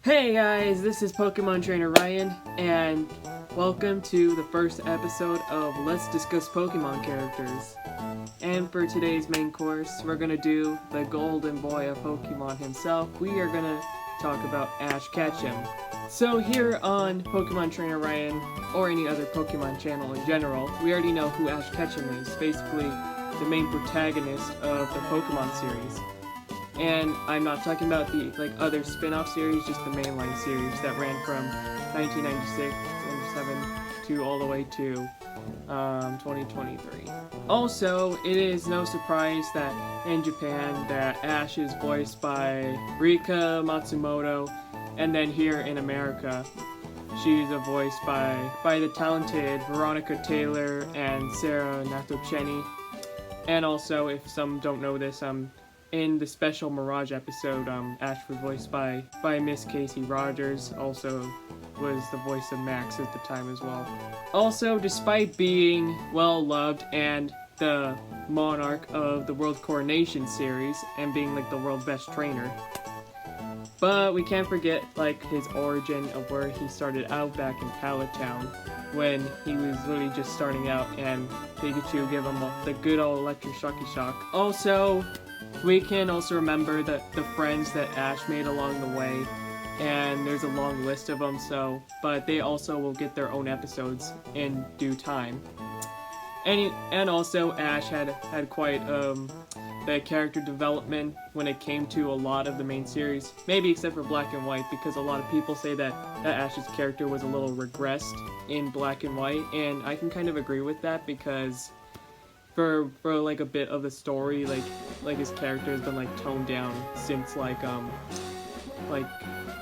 Hey guys, this is Pokemon Trainer Ryan, and welcome to the first episode of Let's Discuss Pokemon Characters. And for today's main course, we're gonna do the golden boy of Pokemon himself. We are gonna talk about Ash Ketchum. So here on Pokemon Trainer Ryan, or any other Pokemon channel in general, we already know who Ash Ketchum is, basically the main protagonist of the Pokemon series. And I'm not talking about the other spin-off series, just the mainline series that ran from 1996, 97 to all the way to 2023. Also, it is no surprise that in Japan that Ash is voiced by Rika Matsumoto, and then here in America, she's voiced by the talented Veronica Taylor and Sarah Natochenny. And also, if some don't know this, in the special Mirage episode, Ash was voiced by Miss Casey Rogers, also was the voice of Max at the time as well. Also, despite being well-loved and the monarch of the World Coronation series, and being the world's best trainer, but we can't forget his origin of where he started out back in Pallet Town, when he was literally just starting out and Pikachu gave him the good old electric shocky shock. Also, we can also remember the friends that Ash made along the way, and there's a long list of them, but they also will get their own episodes in due time. And also Ash had quite the character development when it came to a lot of the main series, maybe except for Black and White, because a lot of people say that Ash's character was a little regressed in Black and White, and I can kind of agree with that, because for a bit of the story, his character has been toned down since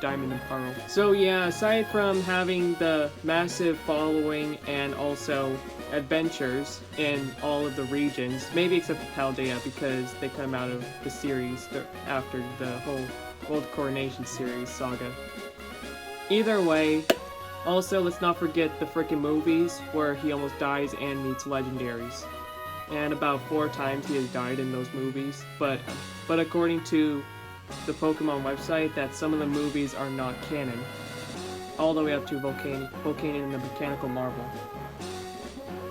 Diamond and Pearl. So yeah, aside from having the massive following and also adventures in all of the regions, maybe except for Paldea because they come out of the series after the whole World Coronation series saga. Either way, also let's not forget the frickin' movies where he almost dies and meets legendaries. And about 4 times he has died in those movies, but according to the Pokemon website, that some of the movies are not canon, all the way up to Volcanion and the Mechanical Marvel.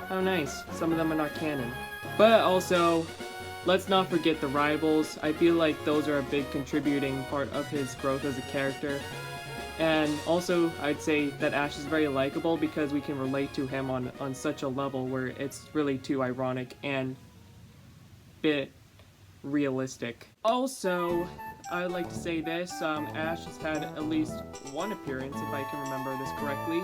How nice, some of them are not canon. But also, let's not forget the rivals. I feel like those are a big contributing part of his growth as a character. And also, I'd say that Ash is very likable because we can relate to him on such a level where it's really too ironic and bit realistic. Also, I would like to say this, Ash has had at least one appearance, if I can remember this correctly.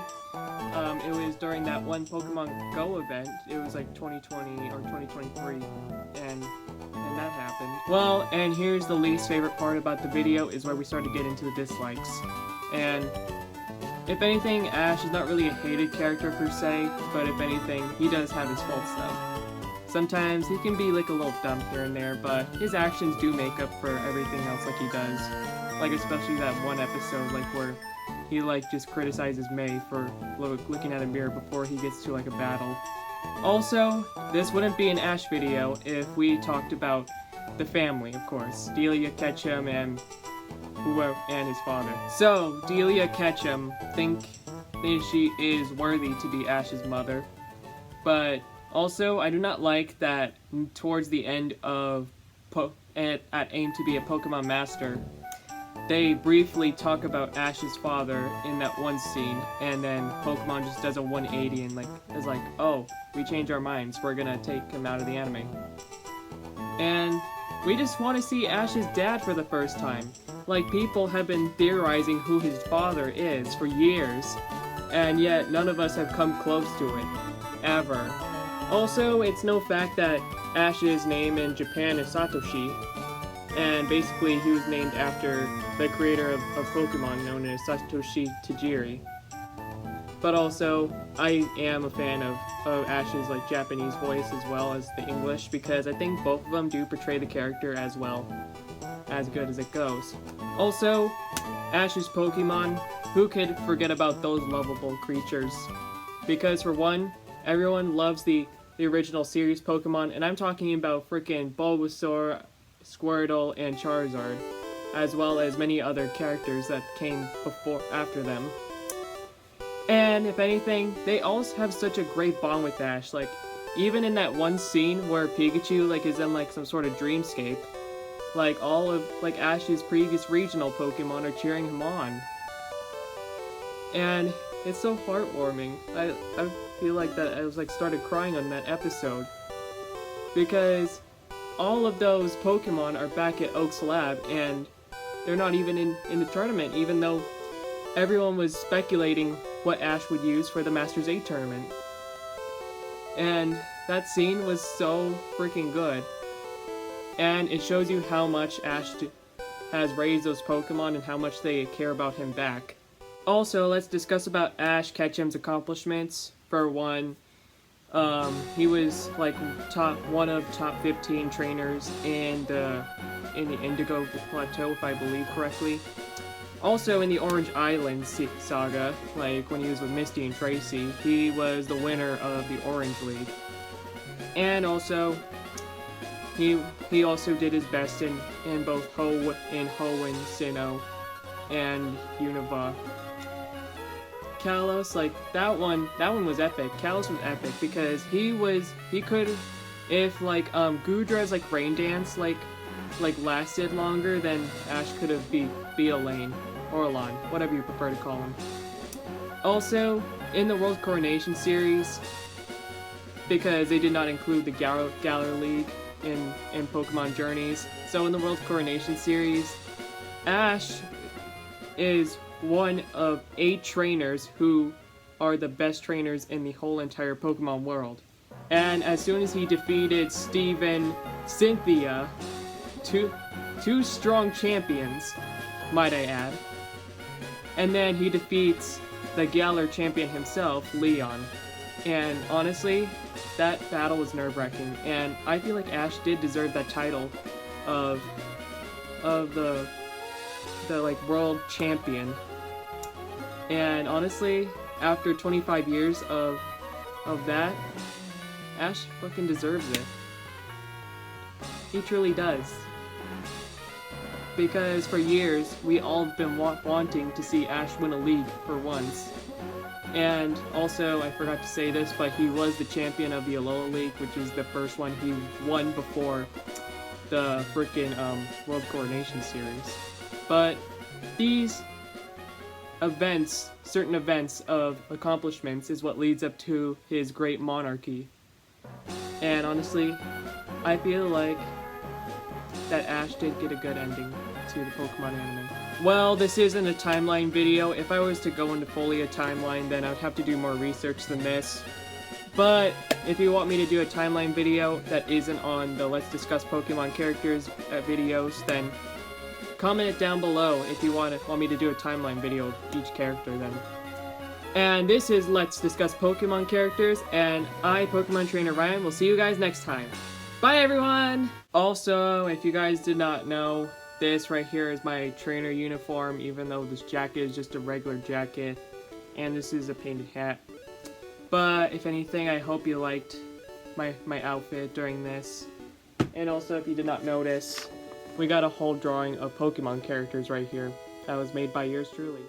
It was during that one Pokemon Go event. It was 2020 or 2023, and that happened. Well, and here's the least favorite part about the video, is where we start to get into the dislikes. And if anything, Ash is not really a hated character per se, but if anything, he does have his faults though. Sometimes he can be a little dumb here and there, but his actions do make up for everything else he does. Especially that one episode where he just criticizes May for looking at a mirror before he gets to a battle. Also, this wouldn't be an Ash video if we talked about the family, of course. Delia Ketchum and his father. So, Delia Ketchum thinks she is worthy to be Ash's mother, but also I do not like that towards the end of at Aim to be a Pokemon Master, they briefly talk about Ash's father in that one scene, and then Pokemon just does a 180 and is oh, we changed our minds, we're gonna take him out of the anime. And we just want to see Ash's dad for the first time. People have been theorizing who his father is for years, and yet none of us have come close to it, ever. Also, it's no fact that Ash's name in Japan is Satoshi, and basically he was named after the creator of Pokemon known as Satoshi Tajiri. But also, I am a fan of Ash's Japanese voice as well as the English, because I think both of them do portray the character as well, as good as it goes. Also, Ash's Pokemon, who could forget about those lovable creatures? Because for one, everyone loves the original series Pokemon, and I'm talking about frickin' Bulbasaur, Squirtle, and Charizard. as well as many other characters that came after them. And if anything, they also have such a great bond with Ash. Like, even in that one scene where Pikachu like is in like some sort of dreamscape, like all of like Ash's previous regional Pokemon are cheering him on. And it's so heartwarming. I feel like that I was like started crying on that episode. Because all of those Pokemon are back at Oak's lab and they're not even in the tournament, even though everyone was speculating what Ash would use for the Masters 8 tournament. And that scene was so freaking good. And it shows you how much Ash has raised those Pokemon and how much they care about him back. Also, let's discuss about Ash Ketchum's accomplishments. For one, he was like one of top 15 trainers in the Indigo Plateau, if I believe correctly. Also, in the Orange Island saga, like when he was with Misty and Tracy, he was the winner of the Orange League. And also, he also did his best in both Ho and Sinnoh and Unova. Kalos, like that one was epic. Kalos was epic because he could, if like Gudra's like Rain Dance like lasted longer, then Ash could have beat Elaine. Orlon, whatever you prefer to call him. Also, in the World Coronation series, because they did not include the Galar League in Pokemon Journeys, so in the World Coronation series, Ash is one of 8 trainers who are the best trainers in the whole entire Pokemon world. And as soon as he defeated Steve and Cynthia, two strong champions, might I add, and then he defeats the Galar champion himself, Leon. And honestly, that battle was nerve-wracking, and I feel like Ash did deserve that title of the like world champion. And honestly, after 25 years of that, Ash fucking deserves it. He truly does. Because for years, we all have been wanting to see Ash win a league for once. And also, I forgot to say this, but he was the champion of the Alola League, which is the first one he won before the frickin' World Coronation series. But these events, certain events of accomplishments, is what leads up to his great monarchy. And honestly, I feel like that Ash did get a good ending to the Pokemon anime. Well, this isn't a timeline video. If I was to go into fully a timeline, then I would have to do more research than this. But if you want me to do a timeline video that isn't on the Let's Discuss Pokemon Characters videos, then comment it down below if you want me to do a timeline video of each character then. And this is Let's Discuss Pokemon Characters, and I, Pokemon Trainer Ryan, will see you guys next time. Bye everyone! Also, if you guys did not know, this right here is my trainer uniform, even though this jacket is just a regular jacket, and this is a painted hat. But if anything, I hope you liked my outfit during this. And also, if you did not notice, we got a whole drawing of Pokemon characters right here that was made by yours truly.